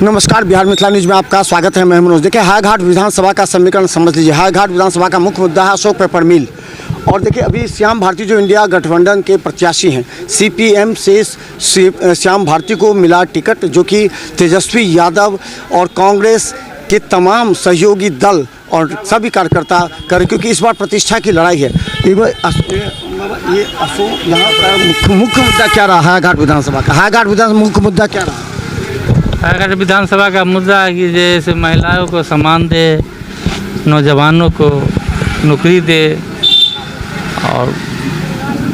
नमस्कार, बिहार मिथिला न्यूज में आपका स्वागत है। मैं मनोज। देखिए, हायाघाट विधानसभा का समीकरण समझ लीजिए। हायाघाट विधानसभा का मुख्य मुद्दा है अशोक पेपर मिल। और देखिए, अभी श्याम भारती जो इंडिया गठबंधन के प्रत्याशी हैं, सीपीएम से श्याम भारती को मिला टिकट, जो कि तेजस्वी यादव और कांग्रेस के तमाम सहयोगी दल और सभी कार्यकर्ता करें, क्योंकि इस बार प्रतिष्ठा की लड़ाई है। ये अशोक यहाँ का मुख्य मुद्दा क्या रहा हायाघाट विधानसभा का? हायाघाट विधानसभा मुख्य मुद्दा क्या रहा? हायाघाट विधानसभा का मुद्दा है कि जैसे महिलाओं को सम्मान दे, नौजवानों को नौकरी दे। और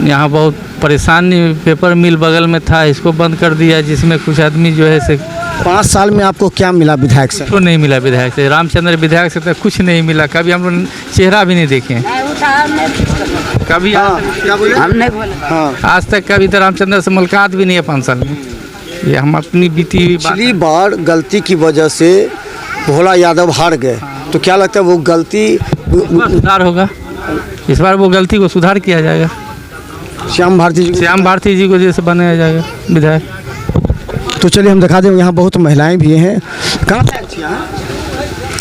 यहाँ बहुत परेशानी, पेपर मिल बगल में था, इसको बंद कर दिया, जिसमें कुछ आदमी जो है से 5 साल में आपको क्या मिला विधायक से? तो नहीं मिला विधायक से, रामचंद्र विधायक से तो कुछ नहीं मिला। कभी हम लोग चेहरा भी नहीं देखे कभी। क्या बोले? हमने बोला हाँ, आज तक कभी तो रामचंद्र से मुलाकात भी नहीं है 5 साल में। ये हम अपनी बीती हुई बात। पिछली बार गलती की वजह से भोला यादव हार गए, तो क्या लगता है वो गलती सुधार होगा? इस बार वो गलती को सुधार किया जाएगा। श्याम भारती जी को जैसे बनाया जाएगा विधायक। तो चलिए हम दिखा दें, यहाँ बहुत महिलाएं भी हैं। कहाँ से अच्छी हैं?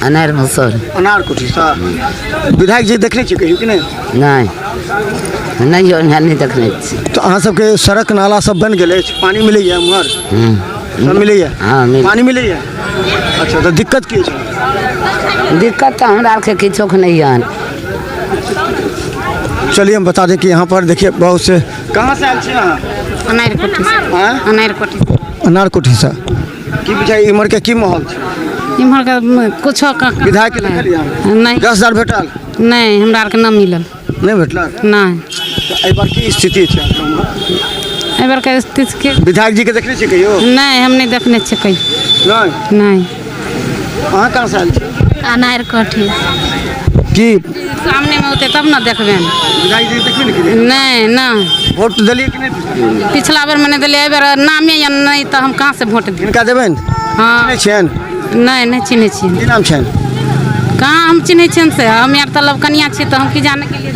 अनार मसूर अनारकुटी साहब विधायक जी देखने चाहिए कि नहीं? नहीं नहीं देखने तो अहाँ सबके सड़क नाला सब बन गए, पानी मिले है उमहर सब मिले है? हाँ, पानी मिले है। अच्छा, तो दिक्कत की छै? दिक्कत तो हमरा के किछो के नहीं है। चलिए हम बता दें कि यहाँ पर देखिए बहुत से। कहाँ से आए छी अहाँ? अनारकुटी से की बुझाइ इमहर के की माहौल छै? इम्हर का कुछो का विधायक के देखलिए नहीं 10,000 भेटल? नहीं, हमरा आरके न मिलल। नहीं भेटल? नहीं, तो एहि बार की स्थिति छै? एहि बार के स्थिति के विधायक जी के देखने छी कहियो? नहीं, हम नहीं देखने छियै कहीं। नहीं। अहाँ कहाँ से आयल छी? अनार कोठी की सामने में होते तब न देखबे। विधायक जी देखबे नहीं केलिए? नहीं ना, वोट दिलिए कि नहीं? पिछला बेर मैंने दिले, एहि बेर नामे या नहीं तो हम कहाँ से वोट दी? इनका देबेन? हाँ, नहीं छियन? नहीं चिन्हे छियै। की नाम छन? कहाँ हम चिन्हे छियन से? हम यार तलब कनिया छी, तो हम की जाने के लिए।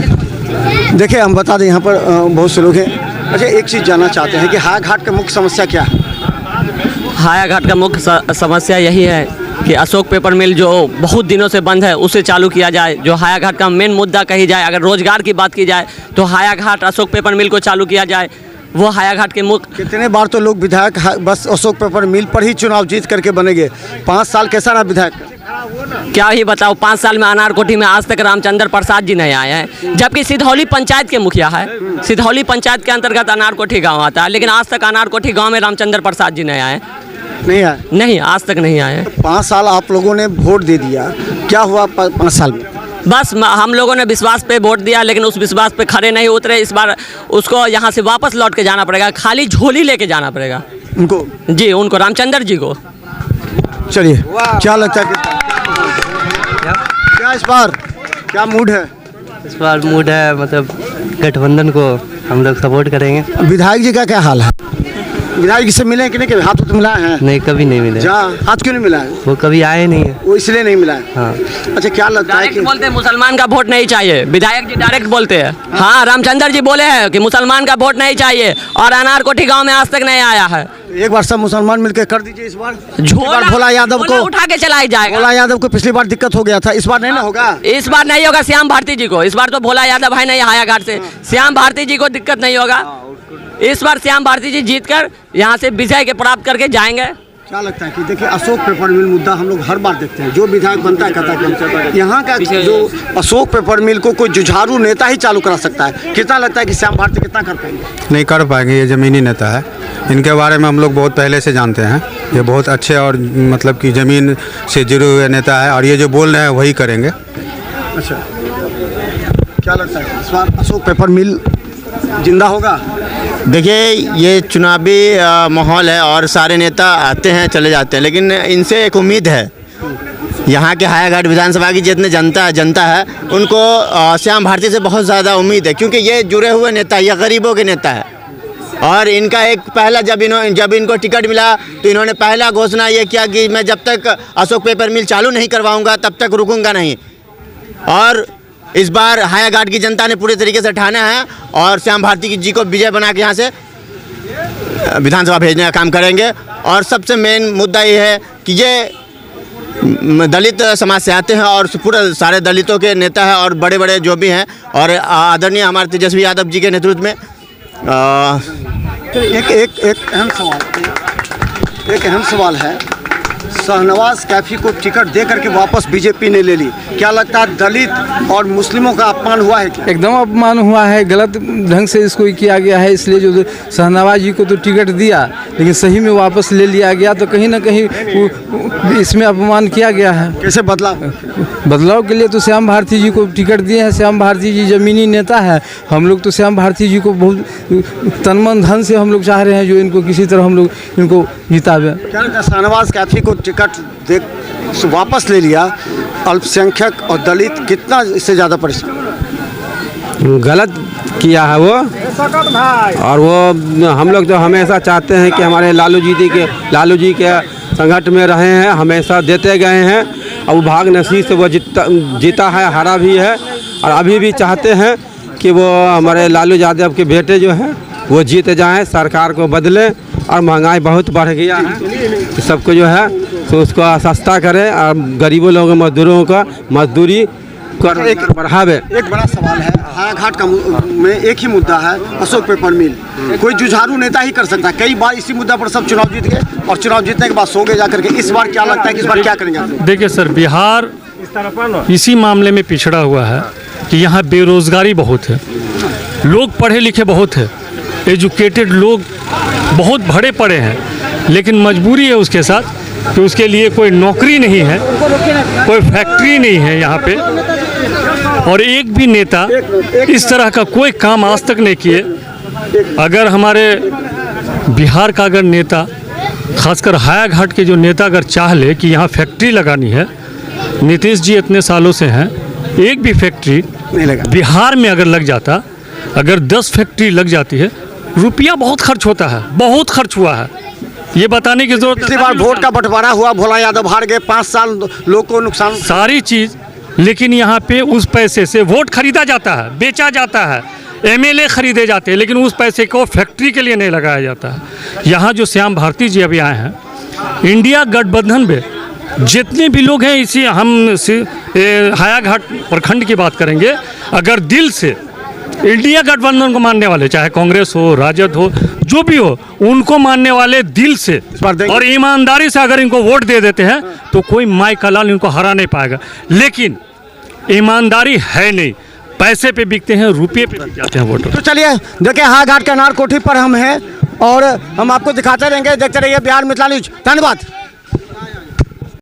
देखिए, हम बता दें यहाँ पर बहुत से लोग हैं। अच्छा, एक चीज़ जानना चाहते हैं कि हायाघाट का मुख्य समस्या क्या है? हायाघाट का मुख्य समस्या यही है कि अशोक पेपर मिल जो बहुत दिनों से बंद है उसे चालू किया जाए। जो हायाघाट का मेन मुद्दा कही जाए, अगर रोजगार की बात की जाए तो हायाघाट अशोक पेपर मिल को चालू किया जाए। वो हायाघाट के मुख्य। कितने बार तो लोग विधायक बस अशोक पेपर मिल पर ही चुनाव जीत करके बनेंगे। 5 साल कैसा रहा विधायक? क्या ही बताओ, 5 साल में अनारकोठी में आज तक रामचंद्र प्रसाद जी नहीं आए हैं, जबकि सिधौली पंचायत के मुखिया है। सिधौली पंचायत के अंतर्गत अनारकोठी गाँव आता है, लेकिन आज तक अनारकोठी गाँव में रामचंद्र प्रसाद जी नहीं आए। नहीं आए? नहीं, आज तक नहीं आए। 5 साल आप लोगों ने वोट दे दिया, क्या हुआ 5 साल में? बस हम लोगों ने विश्वास पे वोट दिया, लेकिन उस विश्वास पे खड़े नहीं उतरे। इस बार उसको यहाँ से वापस लौट के जाना पड़ेगा, खाली झोली लेके जाना पड़ेगा उनको। जी, उनको, रामचंद्र जी को। चलिए, क्या लगता है क्या इस बार क्या मूड है? इस बार मूड है, मतलब गठबंधन को हम लोग सपोर्ट करेंगे। विधायक जी का क्या हाल है? विधायक जी से मिले कि नहीं? हाथ तो मिलाए हैं? नहीं, कभी नहीं मिले। हाथ क्यों नहीं मिला है? वो कभी आए नहीं है, वो इसलिए नहीं मिला है। हाँ। अच्छा, क्या लगता है डायरेक्ट कि बोलते हैं मुसलमान का वोट नहीं चाहिए? विधायक जी डायरेक्ट बोलते हैं। हाँ, रामचंद्र जी बोले हैं कि मुसलमान का वोट नहीं चाहिए, और अनारकोठी गांव में आज तक नहीं आया है। एक बार सब मुसलमान मिलकर कर दीजिए इस बार। भोला यादव को उठा के चलाया जाएगा। भोला यादव को पिछली बार दिक्कत हो गया था, इस बार नहीं ना होगा? इस बार नहीं होगा श्याम भारती जी को। इस बार तो भोला यादव है नहीं हायाघाट से, श्याम भारती जी को दिक्कत नहीं होगा। इस बार श्याम भारती जी जीतकर यहाँ से विजय के प्राप्त करके जाएंगे। क्या लगता है कि देखिए, अशोक पेपर मिल मुद्दा हम लोग हर बार देखते हैं, जो विधायक बनता है कहता है कि यहाँ का जो अशोक पेपर मिल को कोई जुझारू नेता ही चालू करा सकता है। कितना लगता है कि श्याम भारती कितना कर पाएंगे? नहीं कर पाएंगे, ये ज़मीनी नेता है। इनके बारे में हम लोग बहुत पहले से जानते हैं। ये बहुत अच्छे और मतलब कि ज़मीन से जुड़े हुए नेता है, और ये जो बोल रहे हैं वही करेंगे। अच्छा, क्या लगता है इस बार अशोक पेपर मिल जिंदा होगा? देखिए, ये चुनावी माहौल है और सारे नेता आते हैं चले जाते हैं, लेकिन इनसे एक उम्मीद है। यहाँ के हायाघाट विधानसभा की जितने जनता है उनको श्याम भारती से बहुत ज़्यादा उम्मीद है, क्योंकि ये जुड़े हुए नेता, ये गरीबों के नेता है। और इनका एक पहला जब इनको टिकट मिला तो इन्होंने पहला घोषणा ये किया कि मैं जब तक अशोक पेपर मिल चालू नहीं करवाऊँगा तब तक रुकूँगा नहीं। और इस बार हायाघाट की जनता ने पूरे तरीके से ठाना है और श्याम भारती जी को विजय बना के यहाँ से विधानसभा भेजने का काम करेंगे। और सबसे मेन मुद्दा ये है कि ये दलित समाज से आते हैं और पूरे सारे दलितों के नेता हैं और बड़े बड़े जो भी हैं, और आदरणीय हमारे तेजस्वी यादव जी के नेतृत्व में एक अहम सवाल है। शाहनवाज कैफी को टिकट दे करके वापस बीजेपी ने ले ली, क्या लगता है दलित और मुस्लिमों का अपमान हुआ है क्या? एकदम अपमान हुआ है, गलत ढंग से इसको किया गया है। इसलिए जो शाहनवाज जी को तो टिकट दिया लेकिन सही में वापस ले लिया गया, तो कहीं ना कहीं इसमें अपमान किया गया है। कैसे बदलाव के लिए तो श्याम भारती जी को टिकट दिए हैं। श्याम भारती जी जमीनी नेता है। हम लोग तो श्याम भारती जी को बहुत तन मन धन से हम लोग चाह रहे हैं जो इनको किसी तरह हम लोग इनको जितावे। क्या लगता है शाहनवाज कैफी को टिकट दे वापस ले लिया, अल्पसंख्यक और दलित कितना इससे ज़्यादा परेशान? गलत किया है वो, और वो हम लोग तो हमेशा चाहते हैं कि हमारे लालू जी के संगठन में रहे हैं, हमेशा देते गए हैं, और भाग नसीब से वो जीता है, हारा भी है, और अभी भी चाहते हैं कि वो हमारे लालू यादव के बेटे जो हैं वो जीत जाएं, सरकार को बदलें, और महंगाई बहुत बढ़ गया है, सबको जो है तो उसको सस्ता करें और गरीबों लोगों मजदूरों का मजदूरी एक बढ़ावे। एक बड़ा सवाल है, हायाघाट का में एक ही मुद्दा है, अशोक पेपर मिल। कोई जुझारू नेता ही कर सकता है। कई बार इसी मुद्दा पर सब चुनाव जीत गए और चुनाव जीतने के बाद सो गए जाकर के। इस बार क्या लगता है कि इस बार क्या करेंगे? देखिए सर, बिहार इसी मामले में पिछड़ा हुआ है कि यहाँ बेरोजगारी बहुत है, लोग पढ़े लिखे बहुत है, एजुकेटेड लोग बहुत भरे पड़े हैं, लेकिन मजबूरी है उसके साथ कि उसके लिए कोई नौकरी नहीं है, कोई फैक्ट्री नहीं है यहाँ पे, और एक भी नेता इस तरह का कोई काम आज तक नहीं किए। अगर हमारे बिहार का अगर नेता, खासकर हायाघाट के जो नेता अगर चाह ले कि यहाँ फैक्ट्री लगानी है, नीतीश जी इतने सालों से हैं, एक भी फैक्ट्री नहीं लगा। बिहार में अगर लग जाता, अगर 10 फैक्ट्री लग जाती है, रुपया बहुत खर्च होता है, बहुत खर्च हुआ है, ये बताने की जरूरत। पिछली बार वोट का बंटवारा हुआ, भोला यादव हार गए, 5 साल लोगों को नुकसान, सारी चीज़, लेकिन यहाँ पे उस पैसे से वोट खरीदा जाता है, बेचा जाता है, एमएलए खरीदे जाते हैं, लेकिन उस पैसे को फैक्ट्री के लिए नहीं लगाया जाता है। यहाँ जो श्याम भारती जी अभी आए हैं, इंडिया गठबंधन में जितने भी लोग हैं, इसी हम हायाघाट प्रखंड की बात करेंगे, अगर दिल से इंडिया गठबंधन को मानने वाले, चाहे कांग्रेस हो, राजद हो, जो भी हो, उनको मानने वाले दिल से और ईमानदारी से अगर इनको वोट दे देते हैं तो कोई माई का लाल इनको हरा नहीं पाएगा। लेकिन ईमानदारी है नहीं, पैसे पे बिकते हैं, रुपये पे बिक जाते हैं वोटर। तो चलिए देखिए, हायाघाट के नार कोठी पर हम हैं और हम आपको दिखाते रहेंगे। देखते रहिए बिहार मिथिला न्यूज। धन्यवाद।